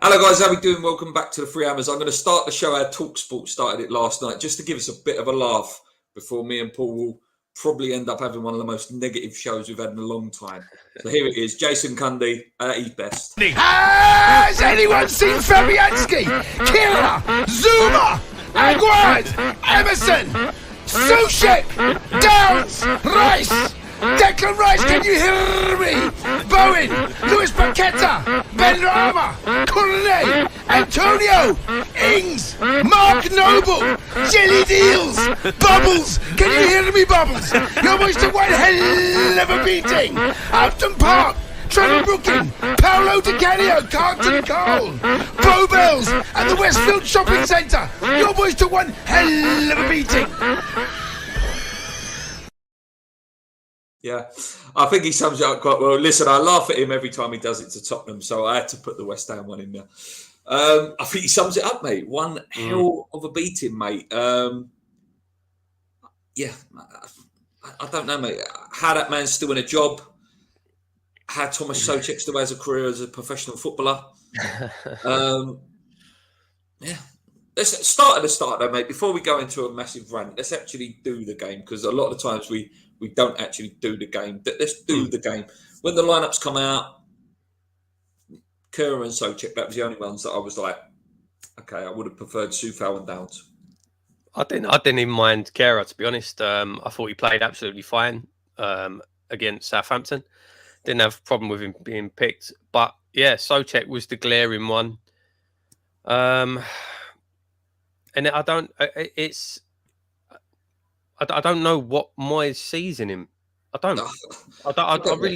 Hello guys, how are we doing? Welcome back to the Free Hammers. I'm going to start the show how TalkSport started it last night, just to give us a bit of a laugh before me and Paul will probably end up having one of the most negative shows we've had in a long time. So here it is, Jason Cundy at his best. Has anyone seen Fabianski, Kira, Zuma, Aguad, Emerson, Soucek, Downs, Rice, Declan Rice, can you hear me? Bowen, Luis Paqueta, Benrahma, Cornet, Antonio, Ings, Mark Noble, Jelly Deals, Bubbles, can you hear me, Bubbles? Your boys took one hell of a beating. Upton Park, Trevor Brooking, Paolo Di Canio, Carlton Cole, Bobells at the Westfield Shopping Centre. Your boys took one hell of a beating. Yeah, I think he sums it up quite well. Listen, I laugh at him every time he does it to Tottenham, so I had to put the West Ham one in there. I think he sums it up, mate. One hell of a beating, mate. Yeah, I don't know, mate. How that man's still in a job. How Thomas Soucek still has a career as a professional footballer. Yeah. Let's start at the start, though, mate. Before we go into a massive rant, let's actually do the game, because a lot of times we don't actually do the game. Let's do the game. When the lineups come out, Kerr and Soucek, that was the only ones that I was like, okay, I would have preferred Soufal and Downs. I didn't even mind Kerr, to be honest. I thought he played absolutely fine against Southampton. Didn't have a problem with him being picked. But yeah, Soucek was the glaring one. And I don't know what Moyes sees in him. I really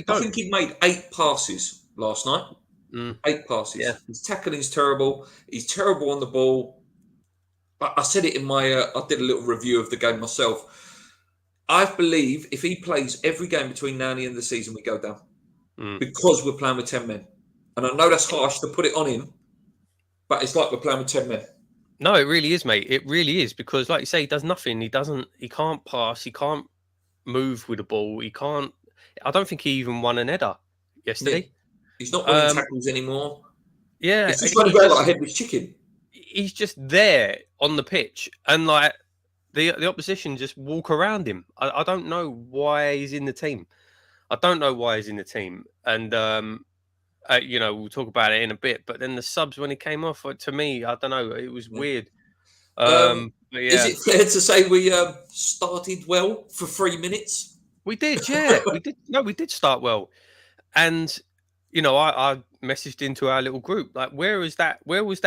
don't. I think he made 8 passes last night. 8 passes. Yeah. His tackling's terrible. He's terrible on the ball. I said it in my... I did a little review of the game myself. I believe if he plays every game between now and the end of the season, we go down. Because we're playing with 10 men. And I know that's harsh to put it on him, but it's like we're playing with 10 men. No, it really is, mate. It really is, because, like you say, he does nothing. He can't pass. He can't move with the ball. He can't. I don't think he even won an header yesterday. He's not winning tackles anymore. Yeah, it's just running around like a headless chicken. He's just there on the pitch, and like the opposition just walk around him. I don't know why he's in the team. And we'll talk about it in a bit. But then the subs, when he came off, to me, I don't know, it was weird. But yeah. Is it fair to say we started well for 3 minutes? We did, yeah. we did. No, we did start well. And, I messaged into our little group, like, where was that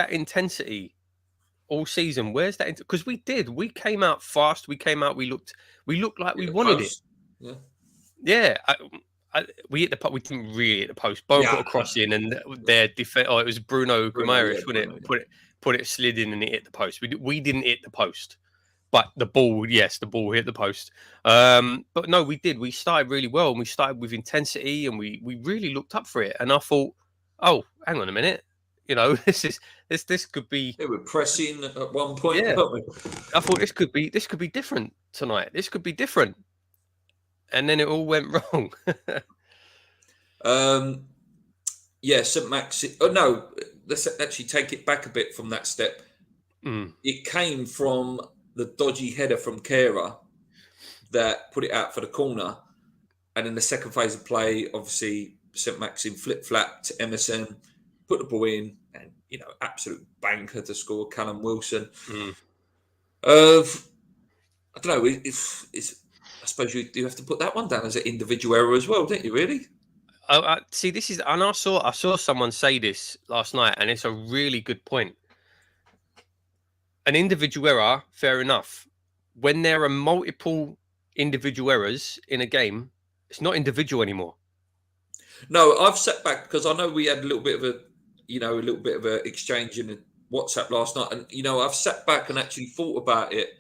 intensity all season? Where's that? Because we did. We came out fast. We came out. We looked like we wanted it. Yeah. Yeah. We hit the post. We didn't really hit the post. Bowen put a cross in, and their defense. Oh, it was Bruno Guimaraes, wasn't it? Put it slid in, and it hit the post. We didn't hit the post, but the ball hit the post. But no, we did. We started really well, and we started with intensity, and we really looked up for it. And I thought, oh, hang on a minute, this could be. They were pressing at one point. Yeah. I thought this could be different tonight. This could be different. And then it all went wrong. St. Max. Oh no, let's actually take it back a bit from that step. It came from the dodgy header from Kera that put it out for the corner, and in the second phase of play, obviously St. Maxim flip-flapped Emerson, put the ball in, and absolute banker to score. Callum Wilson. I don't know. I suppose you have to put that one down as an individual error as well, don't you? Really? See, this is, and I saw someone say this last night, and it's a really good point. An individual error, fair enough. When there are multiple individual errors in a game, it's not individual anymore. No, I've sat back because I know we had a little bit of a exchange in WhatsApp last night, and I've sat back and actually thought about it,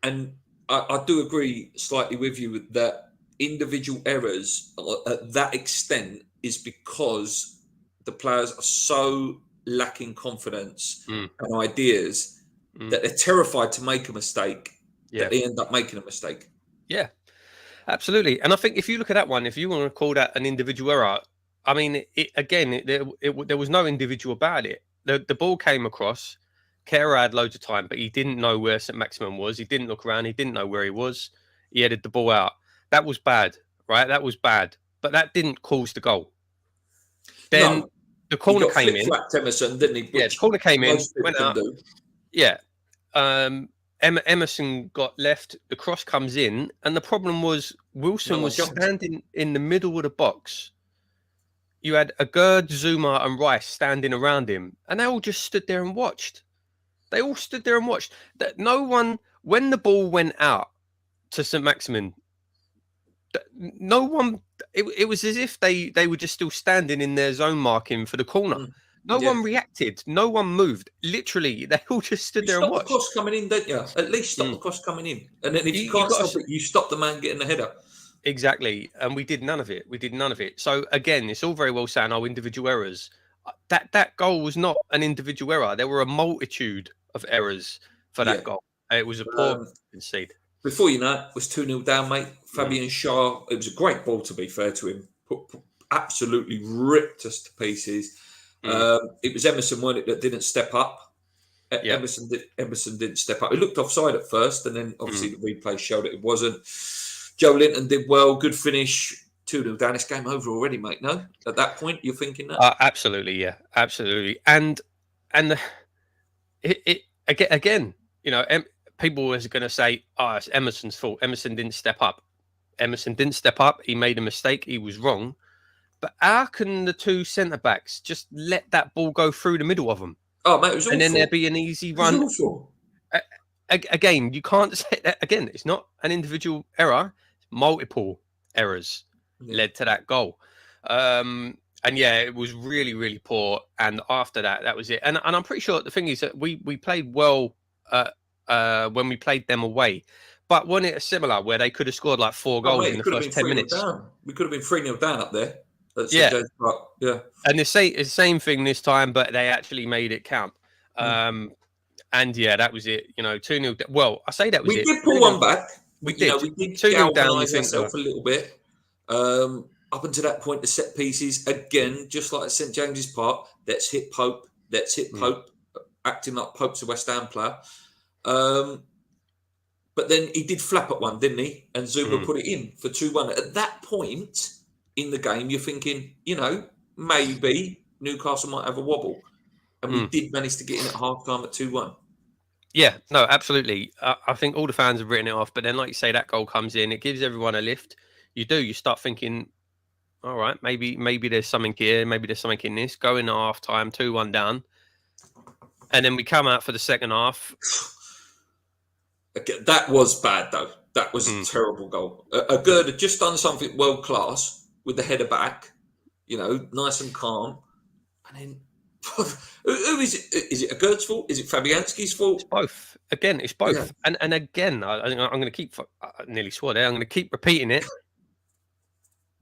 and I do agree slightly with you that individual errors at that extent is because the players are so lacking confidence and ideas that they're terrified to make a mistake, that they end up making a mistake. Yeah, absolutely. And I think if you look at that one, if you want to call that an individual error, I mean, there was no individual about it. The ball came across. Kehrer had loads of time, but he didn't know where St. Maximin was. He didn't look around. He didn't know where he was. He headed the ball out. That was bad, right? That was bad. But that didn't cause the goal. Then the corner came in. Emerson, didn't he? Yeah, the corner came in, went out. Yeah. Emerson got left. The cross comes in. And the problem was Wilson was standing in the middle of the box. You had Agerd, Zuma, and Rice standing around him. And they all just stood there and watched. They all stood there and watched. That no one, when the ball went out to St. Maximin, no one. It was as if they were just still standing in their zone marking for the corner. No one reacted. No one moved. Literally, they all just stood there and watched. Stop the cross coming in, don't you? At least stop the cross coming in. And then if you can't stop it, you stop the man getting the header. Exactly. And we did none of it. So again, it's all very well saying, individual errors. That goal was not an individual error. There were a multitude of errors for that goal. It was a poor concede. Before you know it was 2-0 down, mate. Fabian Schär, it was a great ball, to be fair to him. Absolutely ripped us to pieces. It was Emerson, weren't it, that didn't step up. Emerson didn't step up. It looked offside at first, and then obviously the replay showed it wasn't. Joe Linton did well, good finish. 2-0 down. It's game over already, mate. No, at that point you're thinking that. Absolutely, yeah, absolutely. And it again, people was going to say, it's Emerson's fault. Emerson didn't step up. He made a mistake. He was wrong. But how can the two centre backs just let that ball go through the middle of them? Oh, mate, it was awful. And then there'd be an easy run. It was awful. Again, you can't say that. Again, it's not an individual error. Multiple errors led to that goal. And it was really, really poor. And after that, that was it. And I'm pretty sure the thing is that we played well when we played them away. But wasn't it similar where they could have scored like 4 goals in the first 10 minutes? We could have been 3-0 down up there. Yeah. And the same thing this time, but they actually made it count. And that was it. 2-0. Well, I say that was it. We did pull one back. We did 2-0 down ourselves a little bit. Up until that point, the set pieces, again, just like at St James's Park, let's hit Pope, acting like Pope's a West Ham player. But then he did flap at one, didn't he? And Zuma put it in for 2-1. At that point in the game, you're thinking, maybe Newcastle might have a wobble. And we did manage to get in at half-time at 2-1. Yeah, no, absolutely. I think all the fans have written it off. But then, like you say, that goal comes in. It gives everyone a lift. You start thinking, all right, maybe there's something here. Maybe there's something in this. Go in at half-time, 2-1 down. And then we come out for the second half. That was bad, though. That was a terrible goal. Agerd had just done something world-class with the header back, nice and calm. And then, who is it? Is it Agerd's fault? Is it Fabianski's fault? It's both. Again, it's both. Yeah. And again, I'm going to keep, I nearly swore there, I'm going to keep repeating it.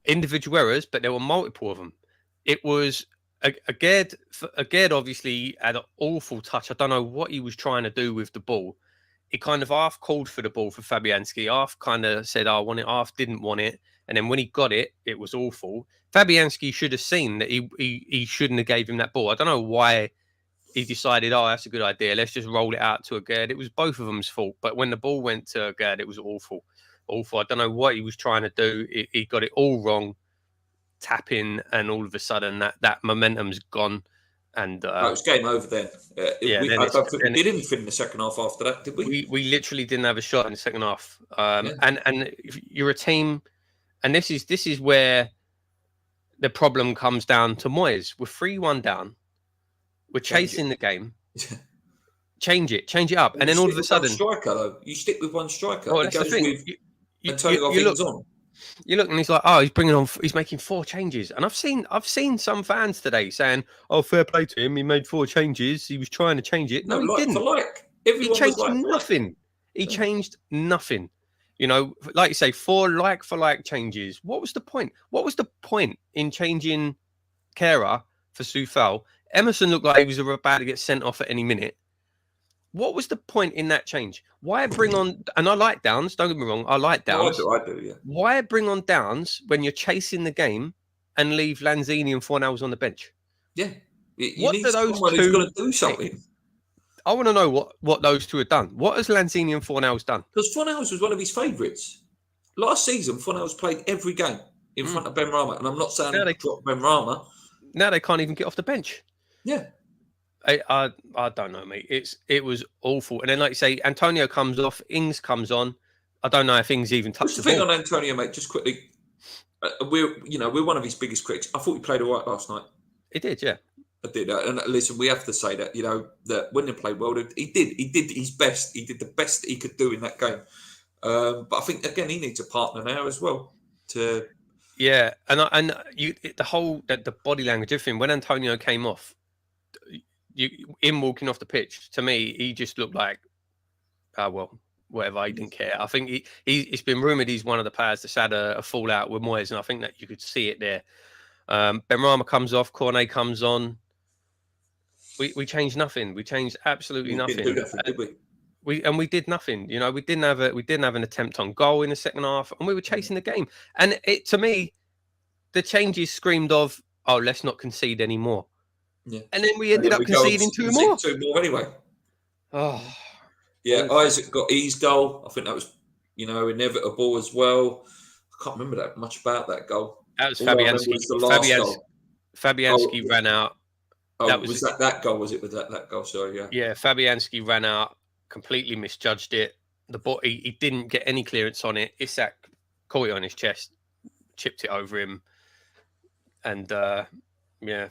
Individual errors, but there were multiple of them. It was Agerd obviously had an awful touch. I don't know what he was trying to do with the ball. He kind of half called for the ball for Fabianski, half kind of said, I want it, half didn't want it. And then when he got it, it was awful. Fabianski should have seen that he shouldn't have gave him that ball. I don't know why he decided, that's a good idea. Let's just roll it out to Agerd. It was both of them's fault. But when the ball went to Agerd, it was awful. Awful. I don't know what he was trying to do. He got it all wrong, tapping, and all of a sudden that momentum's gone. And it was game over then. We didn't fin in the second half after that, did we? We literally didn't have a shot in the second half. And if you're a team, and this is where the problem comes down to Moyes. We're 3-1 down. We're chasing the game. Change it up, and then all of a sudden, striker though. You stick with one striker. Well, that's the thing. You look, and he's like, he's making 4 changes. And I've seen some fans today saying, fair play to him. He made 4 changes. He was trying to change it. No, he didn't. He changed nothing. He changed nothing. Like you say, 4 like-for-like changes. What was the point? What was the point in changing Kehrer for Soufal? Emerson looked like he was about to get sent off at any minute. What was the point in that change? Why bring on... And I like Downs, don't get me wrong. I like Downs. I do, yeah. Why bring on Downs when you're chasing the game and leave Lanzini and Fornals on the bench? Yeah. You What need do those someone who's two going to do something. I want to know what those two have done. What has Lanzini and Fornals done? Because Fornals was one of his favourites. Last season, Fornals played every game in front of Ben Rama. And I'm not saying drop Ben Rama. Now they can't even get off the bench. Yeah. I don't know, mate. It was awful. And then, like you say, Antonio comes off, Ings comes on. I don't know if Ings even touched the the thing ball. on Antonio, mate, just quickly. We're one of his biggest critics. I thought he played all right last night. He did, yeah. I did. And listen, we have to say that, that when he played well, he did his best. He did the best he could do in that game. But I think, again, he needs a partner now as well. Yeah, the body language of him, when Antonio came off, him walking off the pitch, to me, he just looked like, whatever, he didn't care. I think it's been rumoured he's one of the players that's had a fallout with Moyes, and I think that you could see it there. Benrahma comes off, Cornet comes on. We changed nothing. We changed absolutely nothing. Didn't do nothing, did we? We did nothing. We didn't have an attempt on goal in the second half, and we were chasing the game. And to me, the changes screamed of, "Oh, let's not concede anymore." Yeah. And then we ended up conceding two more. Two more anyway. Oh. Yeah, Isaac got his goal. I think that was, inevitable as well. I can't remember that much about that goal. That was Fabianski. Fabianski ran out. Oh, was that goal? Was it with that goal? Sorry, yeah. Yeah, Fabianski ran out, completely misjudged it. The ball, he didn't get any clearance on it. Isak caught it on his chest, chipped it over him, and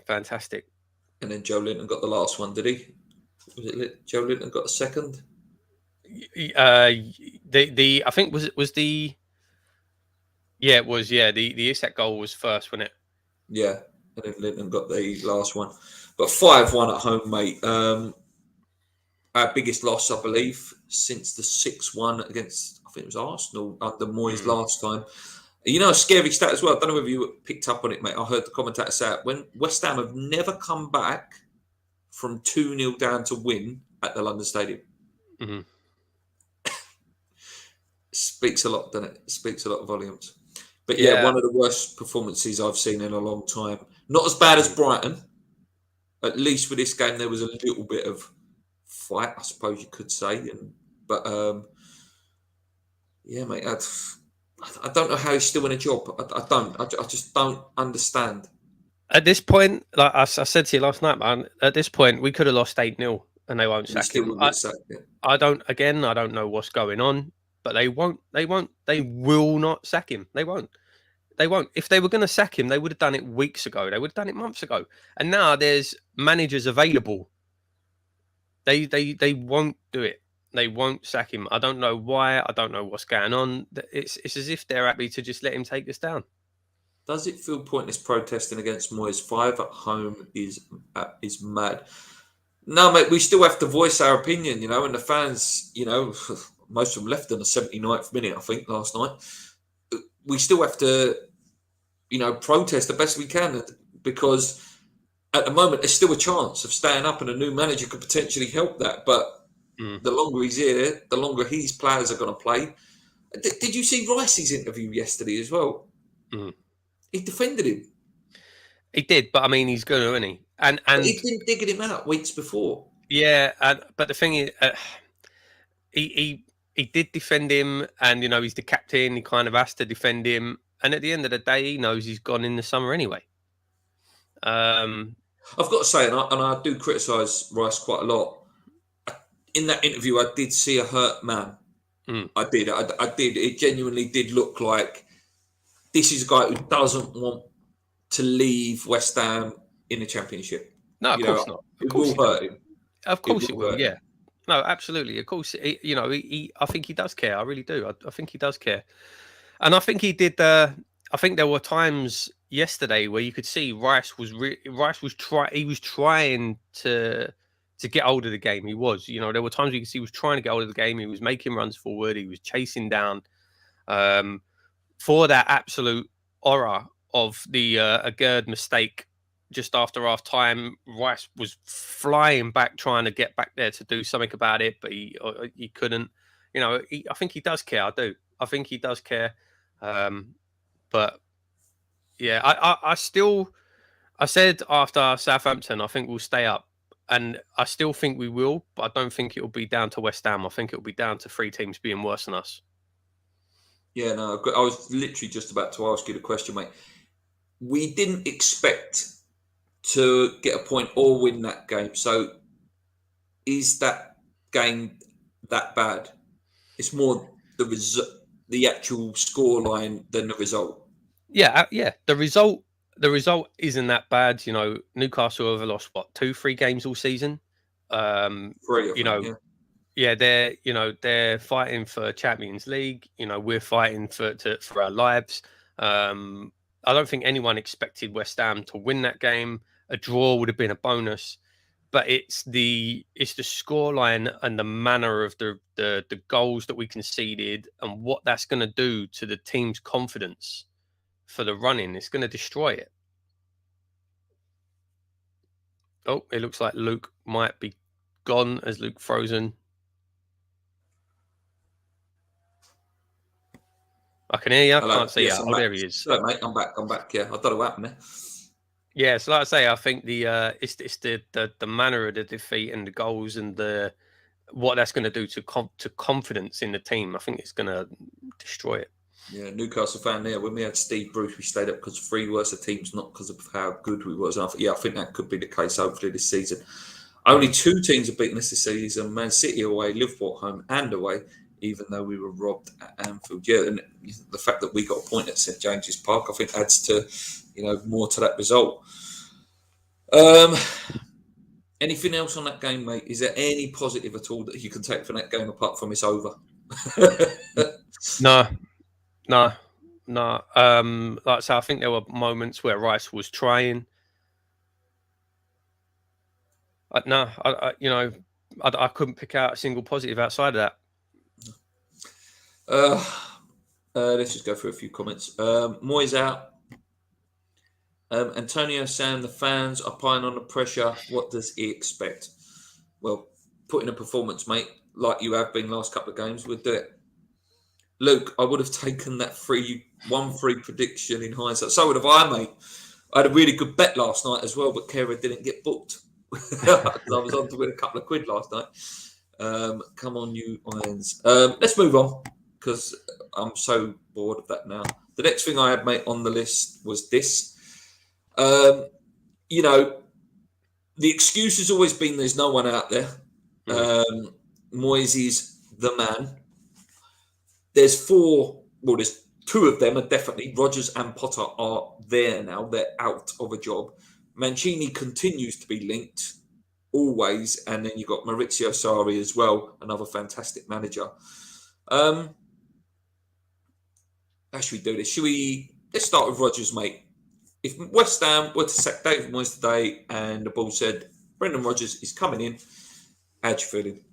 fantastic. And then Joe Linton got the last one, did he? Was it Joe Linton got a second? I think the Isak goal was first, wasn't it? Yeah, and then Linton got the last one. But 5-1 at home, mate. Our biggest loss, I believe, since the 6-1 against, I think it was Arsenal under Moyes last time. A scary stat as well. I don't know whether you picked up on it, mate. I heard the commentator say it. When West Ham have never come back from 2-0 down to win at the London Stadium. Mm-hmm. Speaks a lot, doesn't it? It speaks a lot of volumes. But yeah, one of the worst performances I've seen in a long time. Not as bad as Brighton. At least with this game, there was a little bit of fight, I suppose you could say. But mate, I don't know how he's still in a job. I don't. I just don't understand. At this point, like I said to you last night, man, at this point, we could have lost 8-0 and they won't sack him. I don't know what's going on, but they will not sack him. They won't. If they were going to sack him, they would have done it weeks ago. They would have done it months ago. And now there's managers available. They won't do it. They won't sack him. I don't know why. I don't know what's going on. It's as if they're happy to just let him take this down. Does it feel pointless protesting against Moyes? 5 at home is mad. No, mate, we still have to voice our opinion, and the fans, most of them left in the 79th minute, I think, last night. We still have to, protest the best we can because at the moment there's still a chance of staying up and a new manager could potentially help that. But the longer he's here, the longer his players are going to play. Did you see Rice's interview yesterday as well? He defended him. He did, but I mean, he's good, isn't he? And he's been digging him out weeks before. Yeah, but the thing is, he did defend him, and he's the captain. He kind of has to defend him, and at the end of the day, he knows he's gone in the summer anyway. I've got to say, and I do criticise Rice quite a lot. In that interview, I did see a hurt man. I did. It genuinely did look like this is a guy who doesn't want to leave West Ham in the Championship. No, of course not. It will hurt him. Of course it will. Yeah. No, absolutely. Of course, I think he does care. I really do. I think he does care, and I think he did. I think there were times yesterday where you could see Rice was trying to get hold of the game. He was, there were times you could see he was trying to get hold of the game. He was making runs forward. He was chasing down. For that absolute horror of the Agurd mistake just after half time, Rice was flying back, trying to get back there to do something about it, but he couldn't. I think he does care. I do. I think he does care. But Yeah, I said after Southampton, I think we'll stay up. And I still think we will, but I don't think it'll be down to West Ham. I think it'll be down to 3 teams being worse than us. Yeah, no, I was literally just about to ask you the question, mate. We didn't expect to get a point or win that game. So is that game that bad? It's more the actual scoreline than the result. Yeah, yeah. The result isn't that bad. You know, Newcastle have lost 2-3 games all season. 3, I think, yeah, they're fighting for Champions League. You know, we're fighting for our lives. I don't think anyone expected West Ham to win that game. A draw would have been a bonus, but it's the scoreline and the manner of the goals that we conceded and what that's going to do to the team's confidence for the running. It's going to destroy it. Oh, it looks like Luke might be gone. As Luke frozen? I can hear you. I can't see you. Oh, there he is. Sorry, mate. I'm back. Yeah, I don't know what happened there. Yeah, so like I say, I think it's the manner of the defeat and the goals and what that's going to do to confidence in the team. I think it's going to destroy it. Yeah, Newcastle fan there. When we had Steve Bruce, we stayed up because of 3 worse teams, not because of how good we was. And I think that could be the case. Hopefully this season, only 2 teams have beaten us this season: Man City away, Liverpool at home, and away. Even though we were robbed at Anfield, yeah, and the fact that we got a point at St James's Park, I think adds to, more to that result. Anything else on that game, mate? Is there any positive at all that you can take from that game apart from it's over? No. Like I say, I think there were moments where Rice was trying. I couldn't pick out a single positive outside of that. Let's just go through a few comments. Moyes out. Antonio saying the fans are piling on the pressure. What does he expect? Well, put in a performance, mate, like you have been last couple of games, we'll do it. Luke, I would have taken that 1-3 prediction in hindsight. So would have I, mate. I had a really good bet last night as well, but Kera didn't get booked. I was on to win a couple of quid last night. Come on, you irons. Let's move on, because I'm so bored of that now. The next thing I had, mate, on the list was this. The excuse has always been there's no one out there. Moyes is the man. There's 2 of them are definitely. Rodgers and Potter are there now. They're out of a job. Mancini continues to be linked always. And then you've got Maurizio Sarri as well, another fantastic manager. How should we do this? Let's start with Rodgers, mate. If West Ham were to sack David Moyes today and the ball said Brendan Rodgers is coming in, how'd you feeling?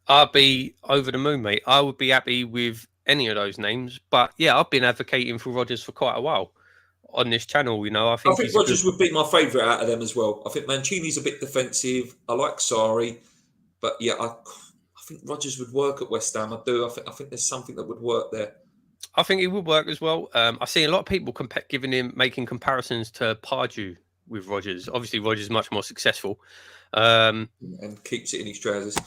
I'd be over the moon, mate. I would be happy with any of those names. But yeah, I've been advocating for Rodgers for quite a while on this channel. I think Rodgers would be my favourite out of them as well. I think Mancini's a bit defensive. I like Sarri, but yeah, I think Rodgers would work at West Ham. I do. I think there's something that would work there. I think it would work as well. I see a lot of people making comparisons to Pardew with Rodgers. Obviously, Rodgers is much more successful. And keeps it in his trousers.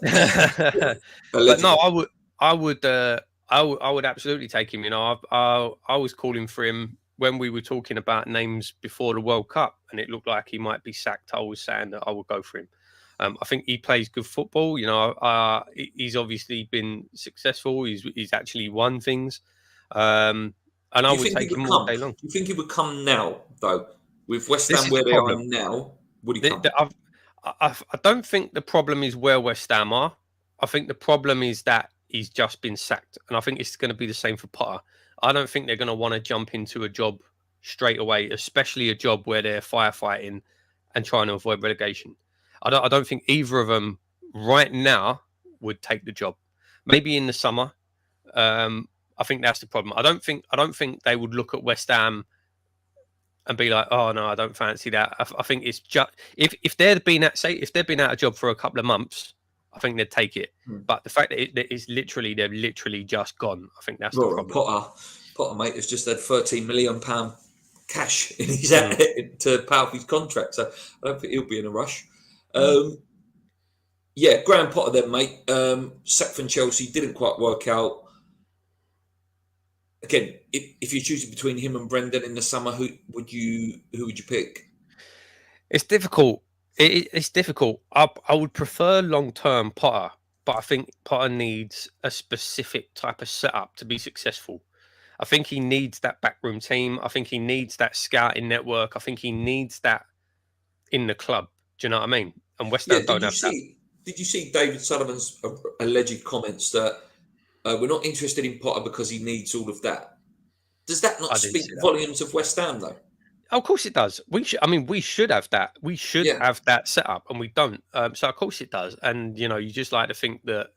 But no, I would absolutely take him. I was calling for him when we were talking about names before the World Cup, and it looked like he might be sacked. I was saying that I would go for him. I think he plays good football. He's obviously been successful. He's actually won things. And I would take him all day long. Do you think he would come now, though, with West Ham where they are now? Would he come? I don't think the problem is where West Ham are. I think the problem is that he's just been sacked. And I think it's going to be the same for Potter. I don't think they're going to want to jump into a job straight away, especially a job where they're firefighting and trying to avoid relegation. I don't think either of them right now would take the job. Maybe in the summer. I think that's the problem. I don't think they would look at West Ham and be like, oh no, I don't fancy that. I think it's just if they'd been out of job for a couple of months, I think they'd take it. But the fact that they've literally just gone, I think that's the problem. Potter, mate, has just had £13 million cash in his to pay off his contract. So I don't think he'll be in a rush. Yeah, Graham Potter then, mate. Sacked from Chelsea, didn't quite work out. Again, if you're choosing between him and Brendan in the summer, who would you pick? It's difficult. It's difficult. I would prefer long-term Potter, but I think Potter needs a specific type of setup to be successful. I think he needs that backroom team. I think he needs that scouting network. I think he needs that in the club. Do you know what I mean? And West Ham don't have that. Did you see David Sullivan's alleged comments that we're not interested in Potter because he needs all of that? Does that not speak volumes of West Ham, though? Of course it does. We should have that. We should have that set up, and we don't. So of course it does. And you just like to think that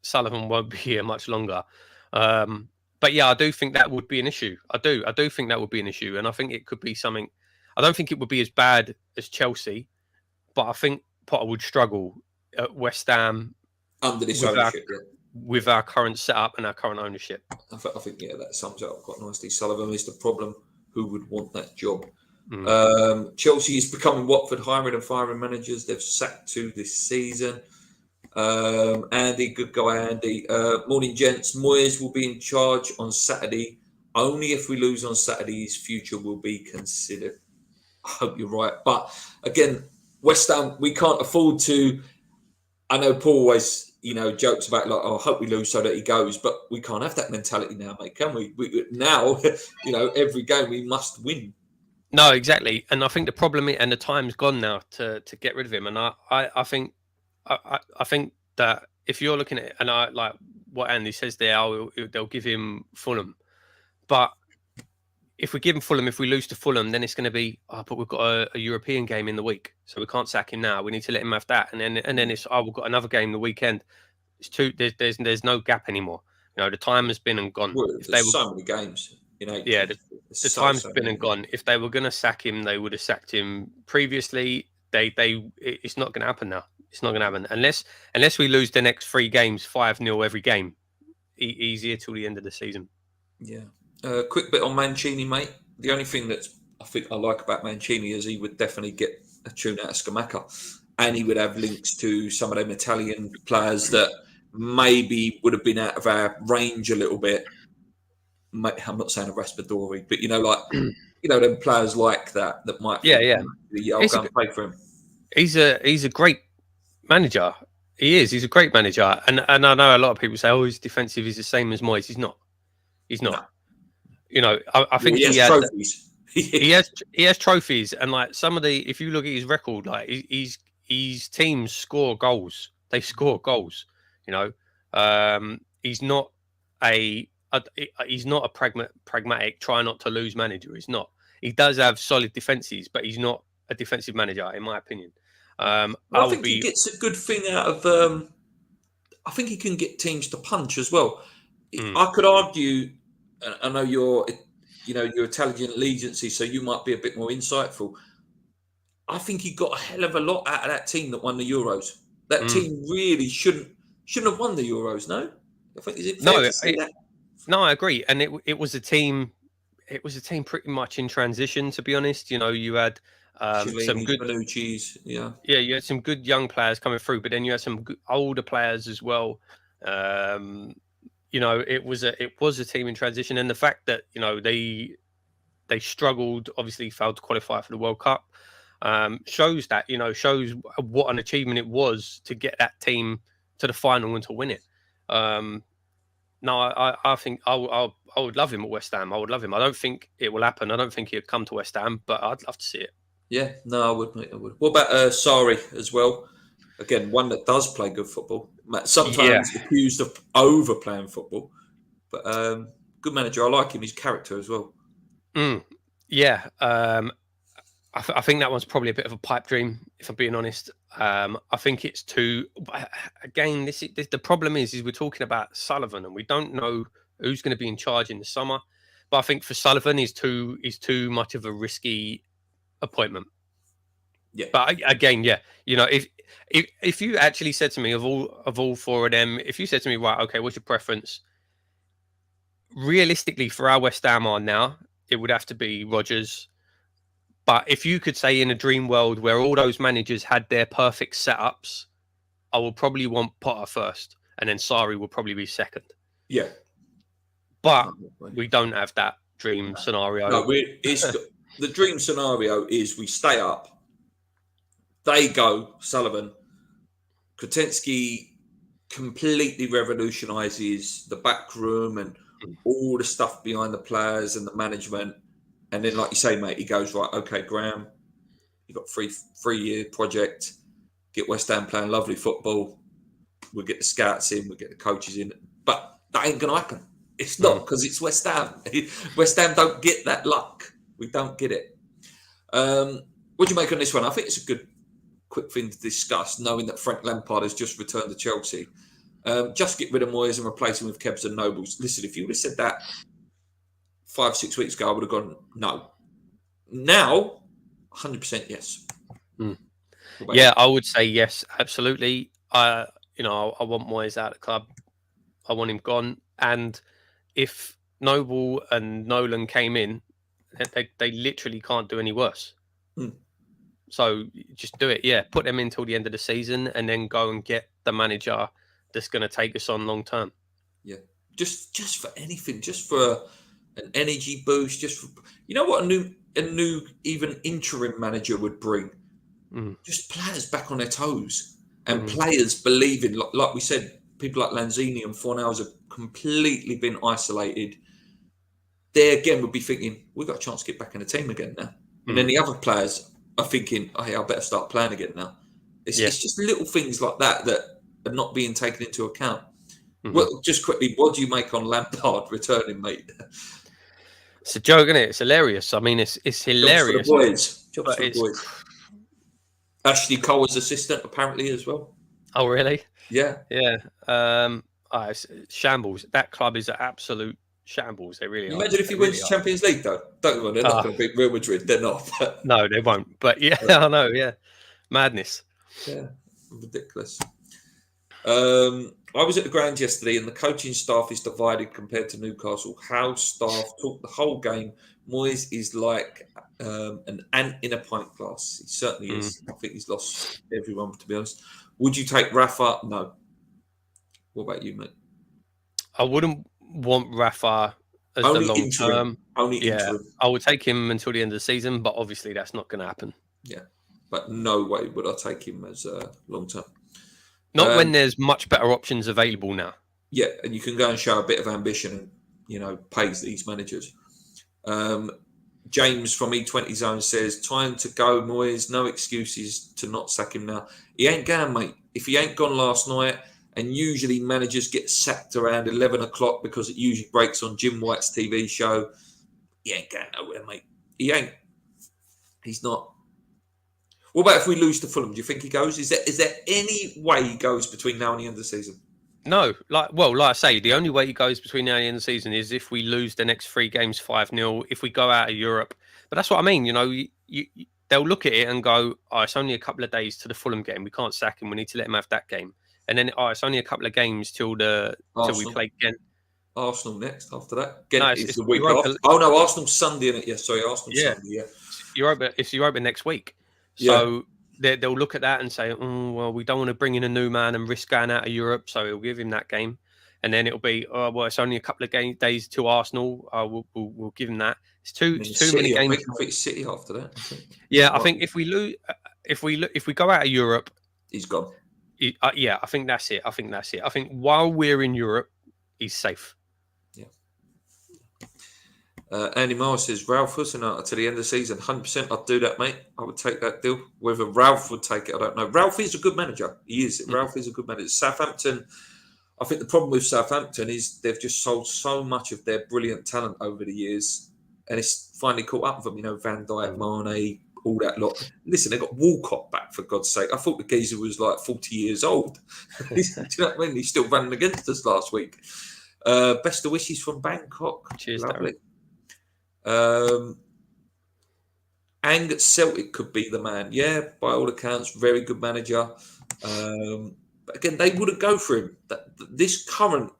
Sullivan won't be here much longer. But yeah, I do think that would be an issue. I do think that would be an issue, and I think it could be something. I don't think it would be as bad as Chelsea, but I think Potter would struggle at West Ham under this ownership, with our current setup and our current ownership. I think that sums it up quite nicely. Sullivan is the problem. Who would want that job? Chelsea is becoming Watford, hiring and firing managers. They've sacked 2 this season. Andy, good guy, Andy. Morning, gents. Moyes will be in charge on Saturday. Only if we lose on Saturday, his future will be considered. I hope you're right. But again, West Ham, we can't afford to. I know Paul always, jokes about like, I hope we lose so that he goes, but we can't have that mentality now, mate, can we? Now, every game we must win. No, exactly. And I think the problem and the time's gone now to get rid of him. And I think that if you're looking at it, and I like what Andy says there, they'll give him Fulham. But if we give him Fulham, if we lose to Fulham, then it's going to be, but we've got a European game in the week, so we can't sack him now. We need to let him have that, and then it's we've got another game the weekend. It's too. There's no gap anymore. The time has been and gone. Well, there's so many games. Yeah, the time's been and gone. If they were going to sack him, they would have sacked him previously. It's not going to happen now. It's not going to happen unless we lose the next 3 games 5-0 every game. Easier till the end of the season. Yeah. Quick bit on Mancini, mate. The only thing that I think I like about Mancini is he would definitely get a tune out of Scamacca, and he would have links to some of them Italian players that maybe would have been out of our range a little bit. I'm not saying a Raspadori, but them players like that might. I'll go and play for him. He's a great manager. He is. He's a great manager, and I know a lot of people say, "Oh, his defensive is the same as Moyes." He's not. He's not. No. I think he has trophies. he has trophies, and like some of if you look at his record, like his teams score goals. They score goals. He's not a pragmatic try not to lose manager. He's not. He does have solid defenses, but he's not a defensive manager, in my opinion. I think he gets a good thing out of. I think he can get teams to punch as well. I could argue. I know your Italian allegiance, so you might be a bit more insightful. I think he got a hell of a lot out of that team that won the Euros. That team really shouldn't have won the Euros. No, I think is it fair to say that? No, I agree. And it was a team. It was a team pretty much in transition, to be honest. You had some good Bonucci's, yeah, you had some good young players coming through, but then you had some good older players as well. It was a team in transition, and the fact that they struggled, obviously failed to qualify for the World Cup, shows what an achievement it was to get that team to the final and to win it. No, I think I would love him at West Ham. I would love him. I don't think it will happen. I don't think he'll come to West Ham, but I'd love to see it. Yeah, no, I would, mate. I would. What about Sarri as well? Again, one that does play good football. Sometimes accused of overplaying football, but good manager. I like him. His character as well. Yeah, I think that one's probably a bit of a pipe dream, if I'm being honest. I think it's too. Again, the problem is we're talking about Sullivan, and we don't know who's going to be in charge in the summer. But I think for Sullivan, he's too much of a risky appointment. Yeah. But again, if you actually said to me of all 4 of them, if you said to me, right, okay, what's your preference? Realistically, for our West Ham on now, it would have to be Rodgers, But if you could say in a dream world where all those managers had their perfect setups, I will probably want Potter first, and then Sarri will probably be second. Yeah. But we don't have that dream scenario. No, the dream scenario is we stay up, they go, Sullivan, Kretinsky completely revolutionises the back room and all the stuff behind the players and the management. And then, like you say, mate, he goes, right, okay, Graham, you've got three-year project, get West Ham playing lovely football, we'll get the scouts in, we'll get the coaches in. But that ain't going to happen. It's not, because it's West Ham. West Ham don't get that luck. We don't get it. What do you make on this one? I think it's a good, quick thing to discuss, knowing that Frank Lampard has just returned to Chelsea. Just get rid of Moyes and replace him with Kebs and Nobles. Listen, if you would have said that 5-6 weeks ago, I would have gone, no. Now, 100% yes. Yeah, I would say yes, absolutely. I want Moyes out of the club. I want him gone. And if Noble and Nolan came in, they literally can't do any worse. So just do it. Yeah, put them in till the end of the season and then go and get the manager that's going to take us on long term. Yeah, just for anything, just for an energy boost, just for, you know what a new even interim manager would bring? Just players back on their toes and players believing, like we said, people like Lanzini and Fornals have completely been isolated. They again would be thinking, we've got a chance to get back in the team again now. And then the other players are thinking, oh, hey, I better start playing again now. It's just little things like that are not being taken into account. Well, just quickly, what do you make on Lampard returning, mate? It's a joke, isn't it? It's hilarious. I mean, it's hilarious. Jobs for the boys. Ashley Cole was assistant, apparently, as well. Oh, really? Yeah. Yeah. It's shambles. That club is an absolute shambles. They really are. Imagine if he wins the Champions League, though. Don't worry, they're not going to beat Real Madrid. They're not. But... No, they won't. But yeah, I know. Yeah. Madness. Yeah. Ridiculous. I was at the ground yesterday and the coaching staff is divided compared to Newcastle. House staff talk the whole game. Moyes is like an ant in a pint glass. He certainly is. I think he's lost everyone, to be honest. Would you take Rafa? No. What about you, mate? I wouldn't want Rafa as only the long term. Only interim. I would take him until the end of the season, but obviously that's not going to happen. Yeah, but no way would I take him as long term. Not when there's much better options available now. Yeah, and you can go and show a bit of ambition and, pays these managers. James from E20 Zone says, time to go, Moyes. No excuses to not sack him now. He ain't going, mate. If he ain't gone last night, and usually managers get sacked around 11 o'clock because it usually breaks on Jim White's TV show, he ain't going nowhere, mate. He ain't. He's not. What about if we lose to Fulham? Do you think he goes? Is there any way he goes between now and the end of the season? No. Like I say, the only way he goes between now and the end of the season is if we lose the next 3 games 5-0, if we go out of Europe. But that's what I mean. They'll look at it and go, oh, it's only a couple of days to the Fulham game. We can't sack him. We need to let him have that game. And then, it's only a couple of games till we play Ghent. Arsenal next after that. Ghent is the week after. Oh, no, Arsenal's Sunday, isn't it? Yeah, sorry, Arsenal's Sunday, yeah. It's Europa next week. So they'll look at that and say, we don't want to bring in a new man and risk going out of Europe, so we'll give him that game. And then it'll be, it's only a couple of days to Arsenal. We'll give him that. It's too many games. I think it's City after that. I think if we lose, if we go out of Europe, he's gone. I think that's it. I think while we're in Europe, he's safe. Yeah. Andy Miles says, Ralph Hudson to the end of the season, 100%. I'd do that, mate. I would take that deal. Whether Ralph would take it, I don't know. Ralph is a good manager. He is. Ralph is a good manager. Southampton, I think the problem with Southampton is they've just sold so much of their brilliant talent over the years, and it's finally caught up with them. Van Dijk, Mane, all that lot. Listen, they got Walcott back, for God's sake. I thought the geezer was like 40 years old. Do you know what I mean? He's still running against us last week. Best of wishes from Bangkok. Cheers, lovely. Ang at Celtic could be the man. Yeah, by all accounts, very good manager. But again, they wouldn't go for him. This current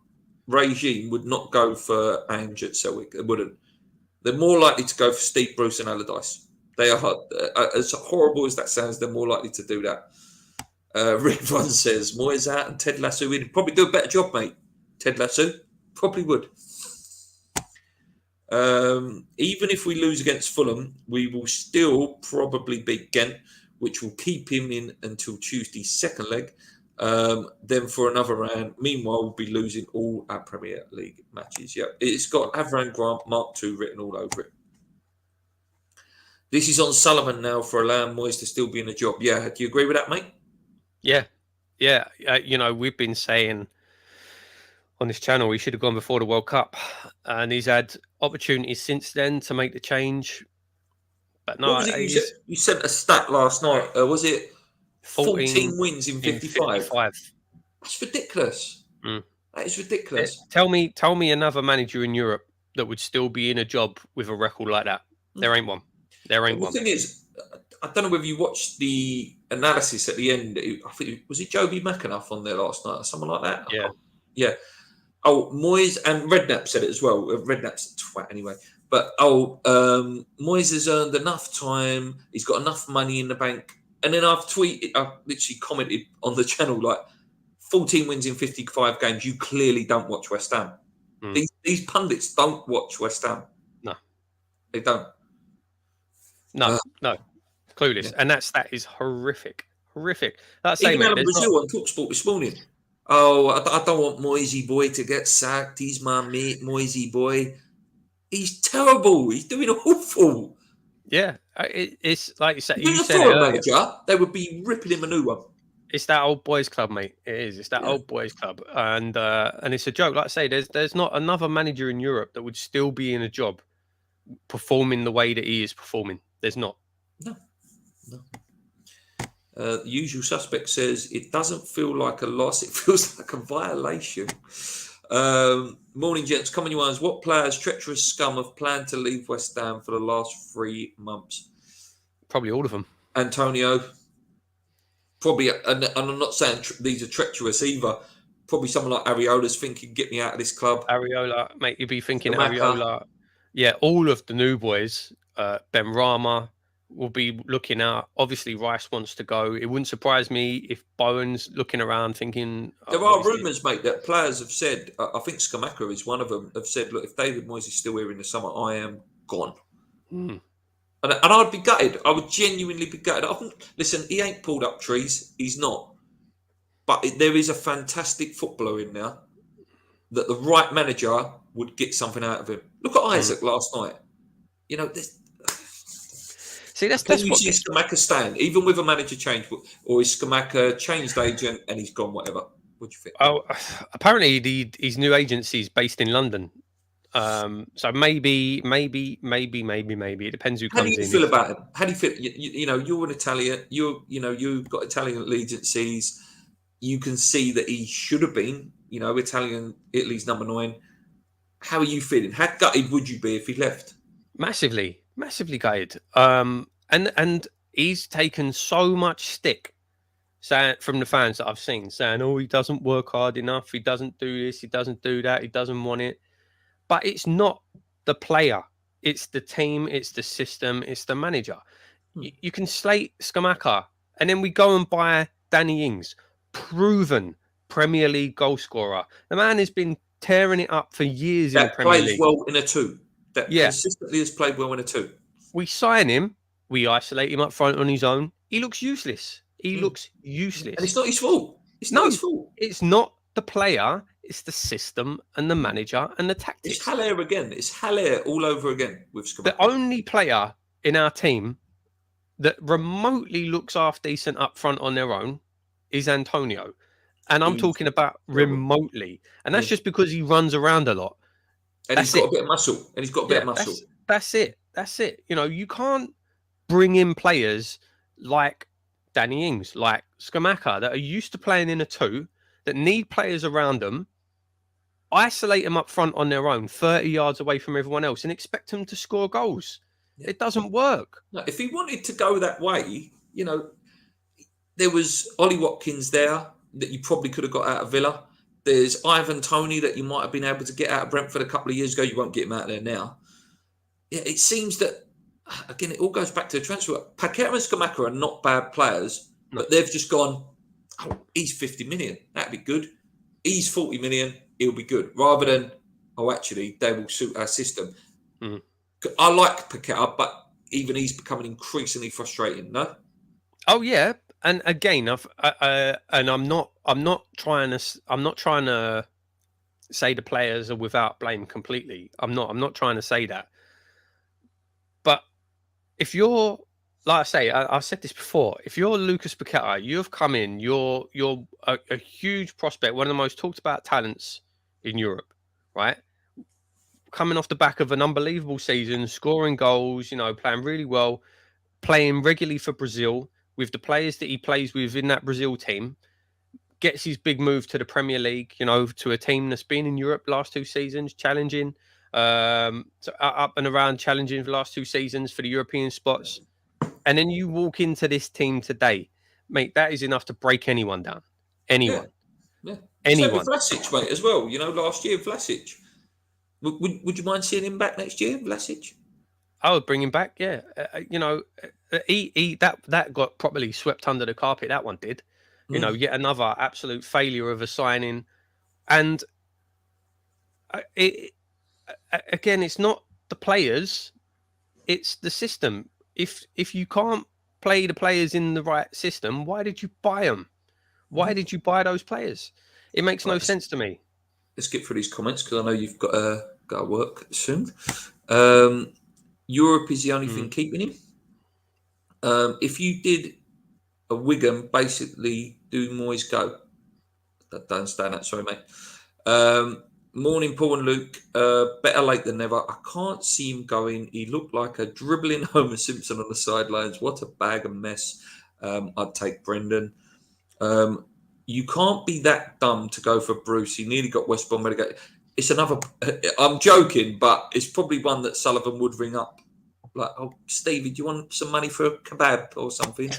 regime would not go for Ang at Celtic. They wouldn't. They're more likely to go for Steve Bruce and Allardyce. They are, as horrible as that sounds, they're more likely to do that. Ridwan says, Moyes out and Ted Lasso in. Probably do a better job, mate. Ted Lasso probably would. Even if we lose against Fulham, we will still probably beat Ghent, which will keep him in until Tuesday's second leg. Then for another round. Meanwhile, we'll be losing all our Premier League matches. Yeah, it's got Avram Grant Mark II written all over it. This is on Sullivan now for allowing Moyes to still be in a job. Yeah, do you agree with that, mate? Yeah. We've been saying on this channel he should have gone before the World Cup, and he's had opportunities since then to make the change. But no, what was it you sent a stat last night. Was it 14 wins in 55? That's ridiculous. That is ridiculous. Tell me another manager in Europe that would still be in a job with a record like that. There ain't one. The thing is, I don't know whether you watched the analysis at the end. I think was it Joby McAnuff on there last night or something like that. Yeah. Oh, Moyes and Redknapp said it as well. Redknapp's a twat anyway. But Moyes has earned enough time. He's got enough money in the bank. And then I've literally commented on the channel like 14 wins in 55 games. You clearly don't watch West Ham. These pundits don't watch West Ham. No, they don't. No, clueless. Yeah. And that is horrific. That's even Alan Brazil on TalkSport this morning. Oh, I don't want Moisey boy to get sacked. He's my mate, Moisey boy. He's terrible. He's doing awful. Yeah, it's like you said. If he was a manager, they would be ripping him a new one. It's that old boys club, mate. It is. It's that old boys club, and it's a joke. Like I say, there's not another manager in Europe that would still be in a job performing the way that he is performing. There's not. No. The usual suspect says it doesn't feel like a loss. It feels like a violation. Morning, gents. Come on, you ones. What players, treacherous scum, have planned to leave West Ham for the last 3 months? Probably all of them. Antonio. Probably, and I'm not saying these are treacherous either. Probably someone like Ariola's thinking, get me out of this club. Ariola, mate, you'd be thinking Ariola. Yeah, all of the new boys. Ben Rama will be looking out. Obviously, Rice wants to go. It wouldn't surprise me if Bowen's looking around thinking... There are rumours, mate, that players have said, I think Skamaka is one of them, have said, look, if David Moyes is still here in the summer, I am gone. And I'd be gutted. I would genuinely be gutted. Listen, he ain't pulled up trees. He's not. But there is a fantastic footballer in there that the right manager would get something out of him. Look at Isaac last night. You know, see, that's what you see Skamaka stand, even with a manager change, or is Skamaka changed agent and he's gone, whatever? What do you think? Oh, apparently his new agency is based in London. So maybe. It depends who comes in. How do you feel about him? How do you feel? You know, you're an Italian. You've got Italian allegiances. You can see that he should have been, Italy's number 9. How are you feeling? How gutted would you be if he left? Massively gutted. And he's taken so much stick from the fans that I've seen, saying, "Oh, he doesn't work hard enough. He doesn't do this. He doesn't do that. He doesn't want it." But it's not the player. It's the team. It's the system. It's the manager. You can slate Skamaka, and then we go and buy Danny Ings, proven Premier League goal scorer. The man has been tearing it up for years in the Premier League. Plays well in a 2. That consistently has played well in a 2. We sign him. We isolate him up front on his own. He looks useless. Looks useless. And it's not his fault. It's not his fault. It's not the player. It's the system and the manager and the tactics. It's Hollah again. It's Hollah all over again with Skamaka. The only player in our team that remotely looks half decent up front on their own is Antonio. And I'm talking about remotely. And that's just because he runs around a lot. And he's got a bit of muscle. That's it. You can't bring in players like Danny Ings, like Skamaka, that are used to playing in a 2, that need players around them, isolate them up front on their own, 30 yards away from everyone else, and expect them to score goals. Yeah. It doesn't work. No, if he wanted to go that way, there was Ollie Watkins there that you probably could have got out of Villa. There's Ivan Toney that you might have been able to get out of Brentford a couple of years ago. You won't get him out there now. Yeah, it seems that again, it all goes back to the transfer. Paqueta and Scamacca are not bad players, but they've just gone, oh, he's 50 million. That'd be good. He's 40 million. He'll be good. Rather than, oh, actually, they will suit our system. I like Paqueta, but even he's becoming increasingly frustrating, no? Oh, yeah. And again, I'm not trying to say the players are without blame completely. I'm not trying to say that. But if you're, like I say, I've said this before. If you're Lucas Paqueta, you've come in. You're a huge prospect, one of the most talked about talents in Europe, right? Coming off the back of an unbelievable season, scoring goals, playing really well, playing regularly for Brazil with the players that he plays with in that Brazil team. Gets his big move to the Premier League, to a team that's been in Europe last 2 seasons, challenging, up and around, challenging for the last 2 seasons for the European spots. And then you walk into this team today, mate, that is enough to break anyone down. Anyone. Yeah. Anyone. Same with Vlasic, mate, as well. Last year, Vlasic. Would you mind seeing him back next year, Vlasic? I would bring him back, yeah. That got properly swept under the carpet, that one did. Yet another absolute failure of a signing. And again, it's not the players, it's the system. If you can't play the players in the right system, why did you buy them? Why did you buy those players? It makes no sense to me. Let's get through these comments because I know you've got to work soon. Europe is the only thing keeping him. If you did a Wigan, basically do Moyes go? I don't understand that. Sorry, mate. Morning, Paul and Luke. Better late than never. I can't see him going. He looked like a dribbling Homer Simpson on the sidelines. What a bag of mess. I'd take Brendan. You can't be that dumb to go for Bruce. He nearly got West Brom relegated. It's another. I'm joking, but it's probably one that Sullivan would ring up. Like, oh, Stevie, do you want some money for a kebab or something?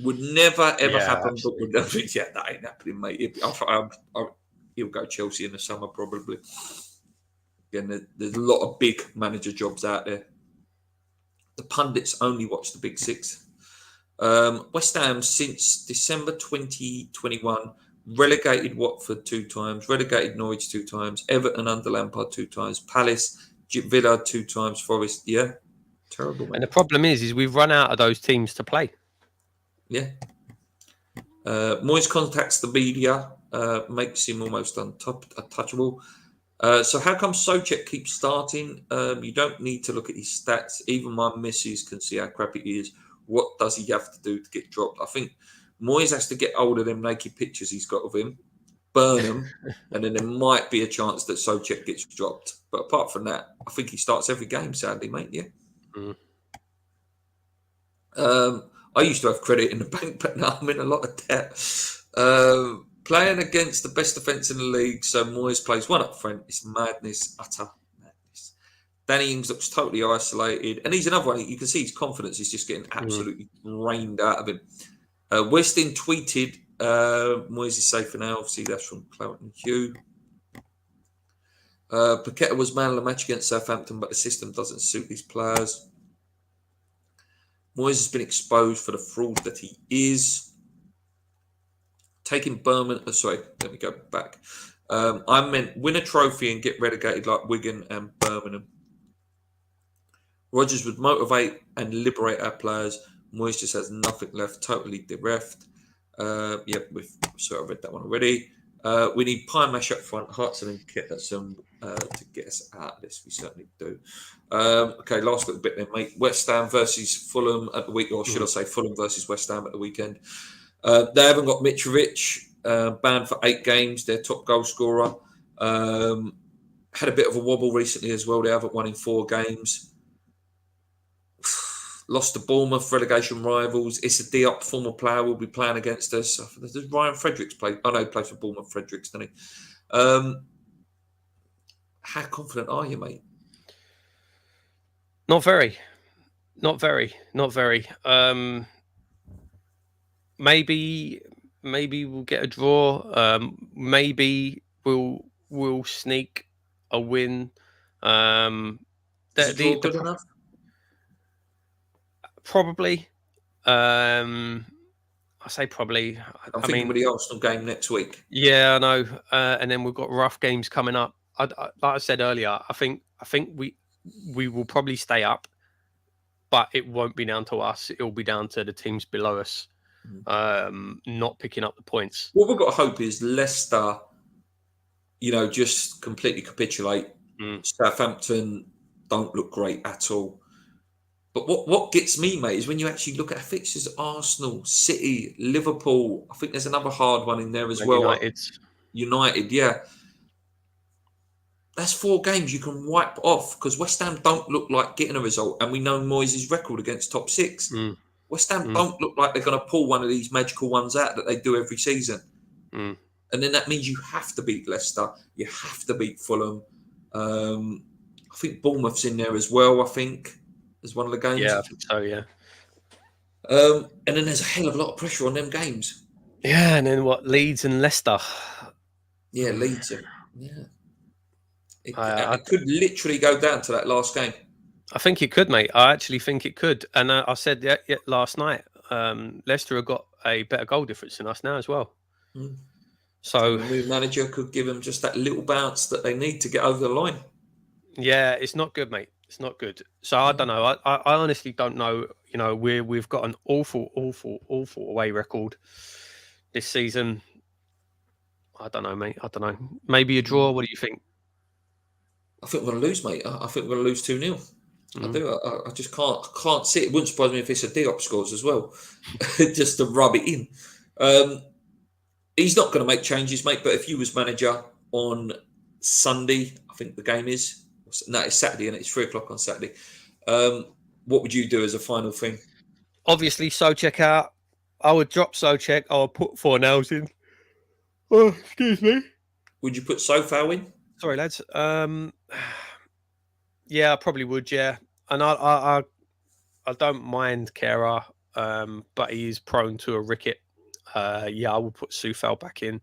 Would never ever happen. But would never, that ain't happening, mate. He'll go Chelsea in the summer probably. Again, there's a lot of big manager jobs out there. The pundits only watch the big six. West Ham since December 2021 relegated Watford 2 times, relegated Norwich 2 times, Everton under Lampard 2 times, Palace, Villa 2 times, Forest. Yeah, terrible. Man. And the problem is we've run out of those teams to play. Yeah. Moyes contacts the media, makes him almost untouchable. So how come Souček keeps starting? You don't need to look at his stats. Even my missus can see how crappy he is. What does he have to do to get dropped? I think Moyes has to get hold of them naked pictures he's got of him, burn them, and then there might be a chance that Souček gets dropped. But apart from that, I think he starts every game, sadly, mate, yeah? I used to have credit in the bank, but now I'm in a lot of debt. Playing against the best defence in the league, so Moyes plays one up front. It's madness, utter madness. Danny Ings looks totally isolated. And he's another one. You can see his confidence is just getting absolutely rained out of him. Weston tweeted, Moyes is safe for now. Obviously, that's from Clout and Hugh. Paqueta was man of the match against Southampton, but the system doesn't suit these players. Moyes has been exposed for the fraud that he is. Taking Birmingham... sorry, let me go back. I meant win a trophy and get relegated like Wigan and Birmingham. Rodgers would motivate and liberate our players. Moyes just has nothing left, totally bereft. I read that one already. We need pie mash up front, Hartson and Kitterson to get us out of this. We certainly do. Okay, last little bit then, mate. West Ham versus Fulham at the week, or should I say Fulham versus West Ham at the weekend. They haven't got Mitrovic, banned for 8 games, their top goal scorer. Had a bit of a wobble recently as well. They haven't won in 4 games. Lost to Bournemouth, relegation rivals. Issa Diop, former player, will be playing against us. Does Ryan Fredericks play? Oh, no, he plays for Bournemouth, Fredericks, doesn't he? How confident are you, mate? Not very. Maybe we'll get a draw. Maybe we'll sneak a win. Is a draw good enough? Probably. I say probably. I'm thinking with the Arsenal game next week. Yeah, I know. And then we've got rough games coming up. Like I said earlier, I think we will probably stay up, but it won't be down to us. It'll be down to the teams below us not picking up the points. What we've got to hope is Leicester, just completely capitulate. Southampton don't look great at all. But what gets me, mate, is when you actually look at fixtures: Arsenal, City, Liverpool. I think there's another hard one in there as well. United, yeah. That's 4 games you can wipe off because West Ham don't look like getting a result, and we know Moyes' record against top 6. West Ham don't look like they're going to pull one of these magical ones out that they do every season. And then that means you have to beat Leicester, you have to beat Fulham. I think Bournemouth's in there as well. I think as one of the games. Yeah, I think so. Yeah. And then there's a hell of a lot of pressure on them games. Yeah, and then Leeds and Leicester. Yeah, Leeds. Yeah. It could literally go down to that last game. I think it could, mate. I actually think it could. And I said last night, Leicester have got a better goal difference than us now as well. So the new manager could give them just that little bounce that they need to get over the line. Yeah, it's not good, mate. It's not good. So I don't know. I honestly don't know. We've got an awful away record this season. I don't know, mate. I don't know. Maybe a draw. What do you think? I think we're going to lose, mate. I think we're going to lose 2-0. I do. I just can't see it. It wouldn't surprise me if it's a Diop scores as well, just to rub it in. He's not going to make changes, mate. But if you was manager on Sunday, I think the game is. No, it's Saturday, and it's 3:00 on Saturday. What would you do as a final thing? Obviously, Souček out. I would drop Souček. I would put Fornals in. Oh, excuse me. Would you put Sofao in? Sorry, lads. Yeah, I probably would. Yeah, and I don't mind Kera, but he is prone to a ricket. Yeah, I would put Sufal back in.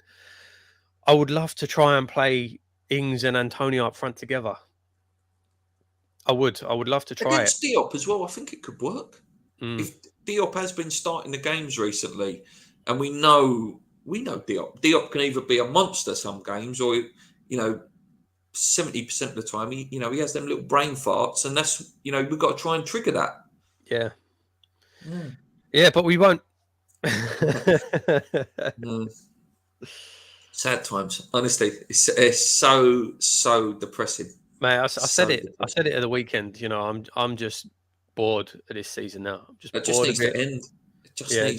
I would love to try and play Ings and Antonio up front together. I would love to try against Diop as well. I think it could work. If Diop has been starting the games recently, and we know Diop. Diop can either be a monster some games, or 70% of the time he has them little brain farts, and that's we've got to try and trigger that. Yeah, but we won't. No. Sad times, honestly. It's so depressing. Mate, I said it at the weekend. I'm just bored of this season now. I'm just it bored just needs of it. to end.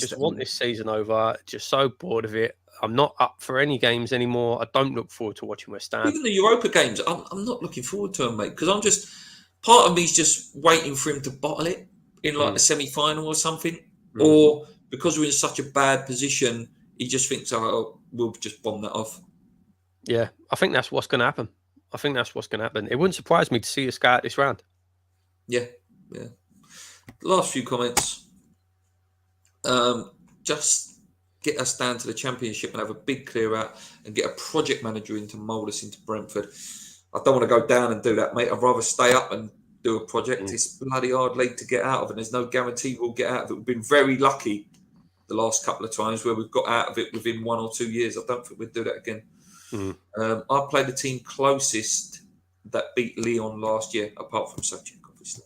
Just want this season over. Just so bored of it. I'm not up for any games anymore. I don't look forward to watching West Ham. Even the Europa games, I'm not looking forward to them, mate, because I'm just part of me's just waiting for him to bottle it in like a semi-final or something, or because we're in such a bad position, he just thinks, "Oh, we'll just bomb that off." Yeah, I think that's what's going to happen. It wouldn't surprise me to see us go out this round. Yeah. Last few comments. Just get us down to the Championship and have a big clear out and get a project manager in to mould us into Brentford. I don't want to go down and do that, mate. I'd rather stay up and do a project. It's a bloody hard league to get out of, and there's no guarantee we'll get out of it. We've been very lucky the last couple of times where we've got out of it within 1 or 2 years. I don't think we'd do that again. I played the team closest that beat Lyon last year, apart from Souček, obviously.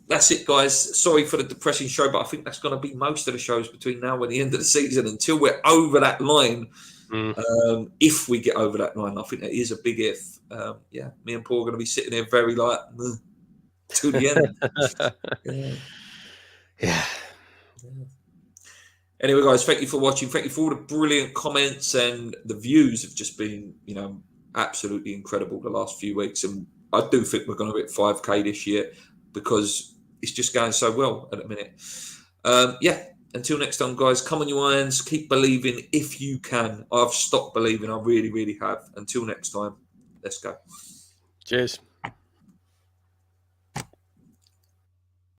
That's it, guys. Sorry for the depressing show, but I think that's going to be most of the shows between now and the end of the season until we're over that line. If we get over that line, I think that is a big if. Me and Paul are going to be sitting there very till the end. Yeah. Anyway, guys, thank you for watching. Thank you for all the brilliant comments, and the views have just been, absolutely incredible the last few weeks. And I do think we're going to hit 5K this year because it's just going so well at the minute. Until next time, guys, come on your irons. Keep believing if you can. I've stopped believing. I really, really have. Until next time, let's go. Cheers.